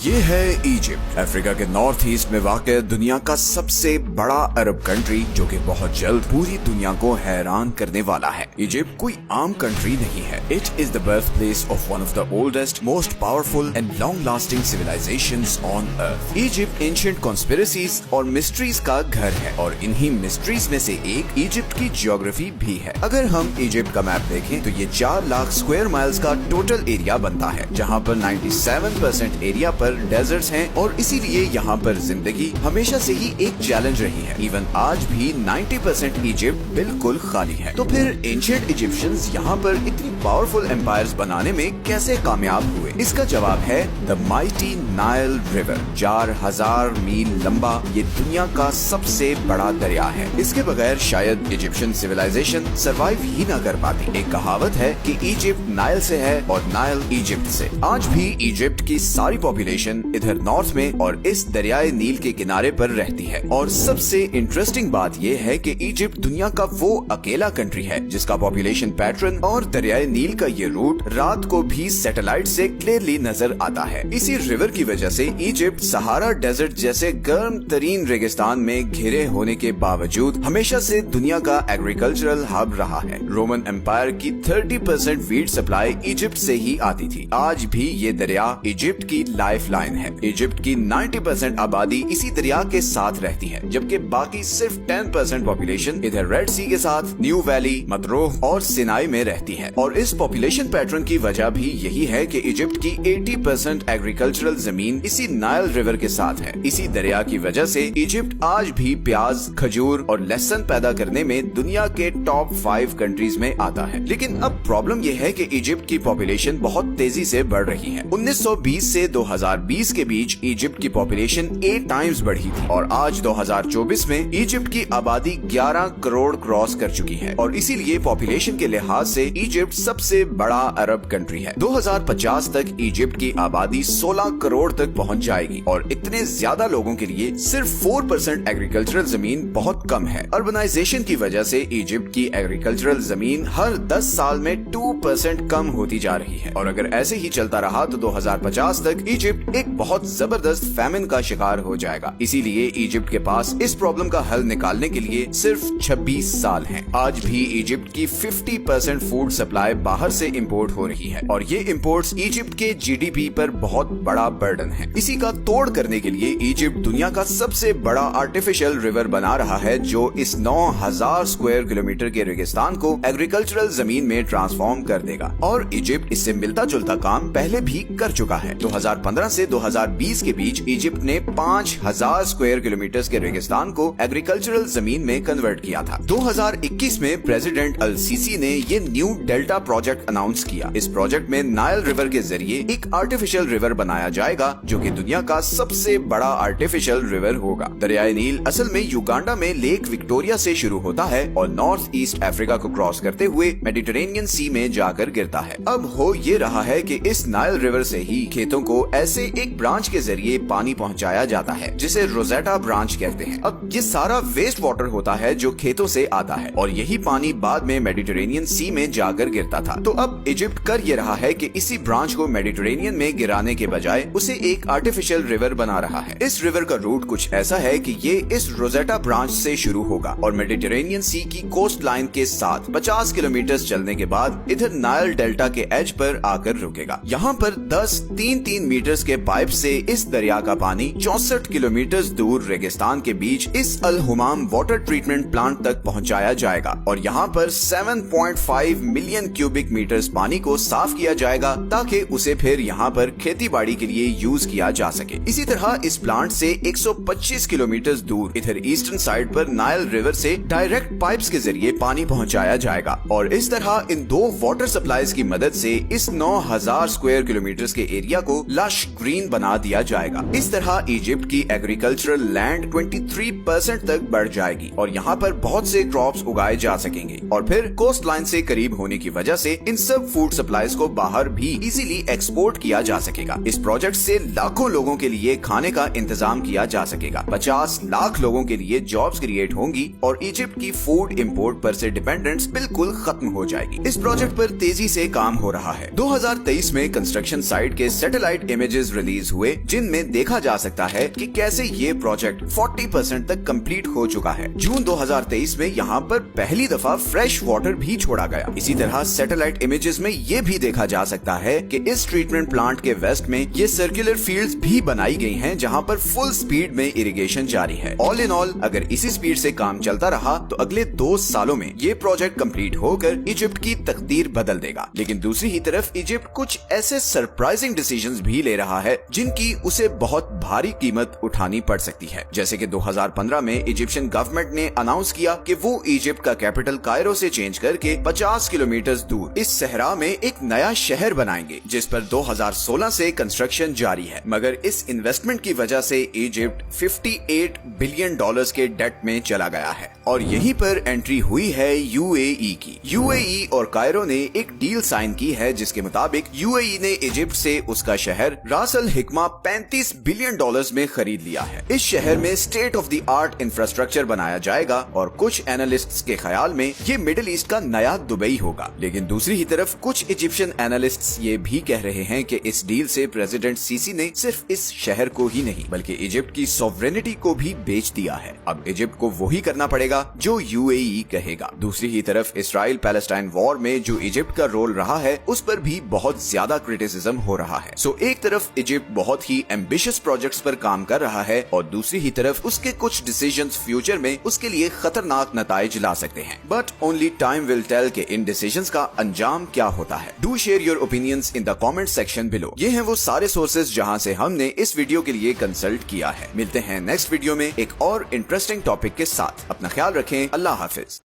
ये है Egypt, Africa के नॉर्थ ईस्ट में वाक़ दुनिया का सबसे बड़ा अरब कंट्री, जो कि बहुत जल्द पूरी दुनिया को हैरान करने वाला है। इजिप्ट कोई आम कंट्री नहीं है। It is the birth place of one of the oldest, most powerful and long lasting civilisations on earth. Egypt ancient conspiracies और मिस्ट्रीज का घर है, और इन्हीं मिस्ट्रीज में से एक इजिप्ट की जियोग्राफी भी है। अगर हम इजिप्ट का मैप देखें तो ये 4 लाख स्क्वायर माइल्स का टोटल एरिया बनता है, जहाँ पर 97% एरिया पर डेजर्ट्स हैं, और इसीलिए यहाँ पर जिंदगी हमेशा से ही एक चैलेंज रही है। इवन आज भी 90% इजिप्ट बिल्कुल खाली है। तो फिर एंशिएंट इजिप्शियंस यहाँ पर इतनी पावरफुल एम्पायर्स बनाने में कैसे कामयाब हुए? इसका जवाब है द माइटी नाइल रिवर। 4000 मील लंबा ये दुनिया का सबसे बड़ा दरिया है। इसके बगैर शायद इजिप्शियन सिविलाइजेशन सरवाइव ही ना कर पाती। एक कहावत है कि इजिप्ट नाइल से है और नाइल इजिप्ट से। आज भी इजिप्ट की सारी पॉपुलेशन इधर नॉर्थ में और इस दरियाए नील के किनारे पर रहती है। और सबसे इंटरेस्टिंग बात यह है कि इजिप्ट दुनिया का वो अकेला कंट्री है जिसका पॉपुलेशन पैटर्न और दरियाए नील का ये रूट रात को भी सैटेलाइट से क्लियरली नजर आता है। इसी रिवर की वजह से इजिप्ट सहारा डेजर्ट जैसे गर्म तरीन रेगिस्तान में घिरे होने के बावजूद हमेशा से दुनिया का एग्रीकल्चरल हब रहा है। रोमन एम्पायर की 30% वीट सप्लाई इजिप्ट से ही आती थी। आज भी ये दरिया इजिप्ट की लाइफलाइन है। इजिप्ट की 90% आबादी इसी दरिया के साथ रहती है, जबकि बाकी सिर्फ 10% पॉपुलेशन इधर रेड सी के साथ न्यू वैली, मदरोह और सिनाई में रहती है। और इस पॉपुलेशन पैटर्न की वजह भी यही है कि इजिप्ट की 80% एग्रीकल्चरल जमीन इसी नाइल रिवर के साथ है। इसी दरिया की वजह से इजिप्ट आज भी प्याज, खजूर और लहसुन पैदा करने में दुनिया के टॉप 5 कंट्रीज में आता है। लेकिन अब प्रॉब्लम यह है कि इजिप्ट की पॉपुलेशन बहुत तेजी से बढ़ रही है। 1920 से 2020 के बीच इजिप्ट की पॉपुलेशन 8 टाइम्स बढ़ी थी, और आज 2024 में इजिप्ट की आबादी 11 करोड़ क्रॉस कर चुकी है। और इसीलिए पॉपुलेशन के लिहाज से इजिप्ट सबसे बड़ा अरब कंट्री है। 2050 तक इजिप्ट की आबादी 16 करोड़ तक पहुंच जाएगी, और इतने ज्यादा लोगों के लिए सिर्फ 4% एग्रीकल्चरल जमीन बहुत कम है। अर्बनाइजेशन की वजह से इजिप्ट की एग्रीकल्चरल जमीन हर 10 साल में 2% कम होती जा रही है। और अगर ऐसे ही चलता रहा तो 2050 तक इजिप्ट एक बहुत जबरदस्त फैमिन का शिकार हो जाएगा। इसीलिए इजिप्ट के पास इस प्रॉब्लम का हल निकालने के लिए सिर्फ 26 साल हैं। आज भी इजिप्ट की 50% फूड सप्लाई बाहर से इंपोर्ट हो रही है, और ये इंपोर्ट्स इजिप्ट के जीडीपी पर बहुत बड़ा बर्डन है। इसी का तोड़ करने के लिए इजिप्ट दुनिया का सबसे बड़ा आर्टिफिशियल रिवर बना रहा है, जो इस 9000 स्क्वायर किलोमीटर के रेगिस्तान को एग्रीकल्चरल जमीन में ट्रांसफॉर्म कर देगा। और इजिप्ट इससे मिलता जुलता काम पहले भी कर चुका है। 2015 से 2020 के बीच इजिप्ट ने 5000 स्क्वायर किलोमीटर के रेगिस्तान को एग्रीकल्चरल जमीन में कन्वर्ट किया था। 2021 में प्रेसिडेंट अल सीसी ने ये न्यू डेल्टा प्रोजेक्ट अनाउंस किया। इस प्रोजेक्ट में नाइल रिवर के जरिए एक आर्टिफिशियल रिवर बनाया जाएगा, जो कि दुनिया का सबसे बड़ा आर्टिफिशियल रिवर होगा। दरियाए नील असल में युगांडा में लेक विक्टोरिया से शुरू होता है और नॉर्थ ईस्ट अफ्रीका को क्रॉस करते हुए मेडिटेरेनियन सी में जाकर गिरता है। अब हो ये रहा है कि इस नाइल रिवर से ही खेतों को ऐसे एक ब्रांच के जरिए पानी पहुंचाया जाता है, जिसे रोजेटा ब्रांच कहते हैं। अब ये सारा वेस्ट वाटर होता है जो खेतों से आता है, और यही पानी बाद में मेडिटेरेनियन सी में जाकर गिरता था। तो अब इजिप्ट कर ये रहा है कि इसी ब्रांच को मेडिटेरेनियन में गिराने के बजाय उसे एक आर्टिफिशियल रिवर बना रहा है। इस रिवर का रूट कुछ ऐसा है कि ये इस रोजेटा ब्रांच से शुरू होगा और मेडिटेरेनियन सी की कोस्ट लाइन के साथ 50 किलोमीटर चलने के बाद इधर नाइल डेल्टा के एज पर आकर रुकेगा। यहाँ पर 10 3-3 मीटर्स के पाइप से इस दरिया का पानी 64 किलोमीटर दूर रेगिस्तान के बीच इस अल हुमाम वाटर ट्रीटमेंट प्लांट तक पहुंचाया जाएगा, और यहाँ पर 7.5 मिलियन क्यूबिक मीटर्स पानी को साफ किया जाएगा, ताकि उसे फिर यहाँ पर खेती बाड़ी के लिए यूज किया जा सके। इसी तरह इस प्लांट से 125 किलोमीटर दूर इधर ईस्टर्न साइड पर नाइल रिवर से डायरेक्ट पाइप्स के जरिए पानी पहुंचाया जाएगा, और इस तरह इन 2 वाटर सप्लाईज की मदद से इस 9000 स्क्वायर किलोमीटर के एरिया को लश ग्रीन बना दिया जाएगा। इस तरह इजिप्ट की एग्रीकल्चरल लैंड 23% तक बढ़ जाएगी, और यहाँ पर बहुत से क्रॉप्स उगाए जा सकेंगे। और फिर कोस्ट लाइन से करीब होने की वजह से इन सब फूड सप्लाईज को बाहर भी इजीली एक्सपोर्ट किया जा सकेगा। इस प्रोजेक्ट से लाखों लोगों के लिए खाने का इंतजाम किया जा सकेगा। 50 लाख लोगों के लिए जॉब्स क्रिएट होंगी, और इजिप्ट की फूड इंपोर्ट पर से डिपेंडेंस बिल्कुल खत्म हो जाएगी। इस प्रोजेक्ट पर तेजी से काम हो रहा है। 2023 में कंस्ट्रक्शन साइट के सैटेलाइट इमेजेस इमेजेस रिलीज हुए जिनमें देखा जा सकता है कि कैसे ये प्रोजेक्ट 40% तक कंप्लीट हो चुका है। जून 2023 में यहाँ पर पहली दफा फ्रेश वाटर भी छोड़ा गया। इसी तरह सैटेलाइट इमेजेस में ये भी देखा जा सकता है कि इस ट्रीटमेंट प्लांट के वेस्ट में ये सर्कुलर फील्ड्स भी बनाई गई हैं जहाँ पर फुल स्पीड में इरिगेशन जारी है। ऑल इन ऑल अगर इसी स्पीड से काम चलता रहा तो अगले 2 सालों में ये प्रोजेक्ट कंप्लीट होकर इजिप्ट की तकदीर बदल देगा। लेकिन दूसरी ही तरफ इजिप्ट कुछ ऐसे सरप्राइजिंग डिसीजंस भी ले रहा है जिनकी उसे बहुत भारी कीमत उठानी पड़ सकती है। जैसे कि 2015 में इजिप्शियन गवर्नमेंट ने अनाउंस किया कि वो इजिप्ट का कैपिटल कायरो से चेंज करके 50 किलोमीटर दूर इस सहरा में एक नया शहर बनाएंगे, जिस पर 2016 से कंस्ट्रक्शन जारी है। मगर इस इन्वेस्टमेंट की वजह से इजिप्ट $58 बिलियन के डेट में चला गया है और यहीं पर एंट्री हुई है यूएई की। यूएई और कायरो ने एक डील साइन की है जिसके मुताबिक यूएई ने इजिप्ट से उसका शहर रास अल हिकमा $35 बिलियन में खरीद लिया है। इस शहर में state of the art infrastructure बनाया जाएगा और कुछ एनालिस्ट्स के ख्याल में ये मिडिल ईस्ट का नया दुबई होगा। लेकिन दूसरी ही तरफ कुछ इजिप्शियन एनालिस्ट्स ये भी कह रहे हैं कि इस डील से प्रेसिडेंट सीसी ने सिर्फ इस शहर को ही नहीं बल्कि इजिप्ट की सॉवरेनिटी को भी बेच दिया है। अब इजिप्ट को वही करना पड़ेगा जो यूएई कहेगा। दूसरी ही तरफ इसराइल पैलेस्टाइन वॉर में जो इजिप्ट का रोल रहा है उस पर भी बहुत ज्यादा क्रिटिसिज्म हो रहा है। सो एक तरफ इजिप्ट बहुत ही एम्बिशियस प्रोजेक्ट्स पर काम कर रहा है और दूसरी ही तरफ उसके कुछ डिसीजंस फ्यूचर में उसके लिए खतरनाक नताइज ला सकते हैं। But only time will tell कि इन डिसीजंस का अंजाम क्या होता है। Do share your opinions in the comment section below. ये हैं वो सारे सोर्सेज जहां से हमने इस वीडियो के लिए कंसल्ट किया है। मिलते हैं नेक्स्ट वीडियो में एक और इंटरेस्टिंग टॉपिक के साथ। अपना ख्याल रखें। अल्लाह हाफिज।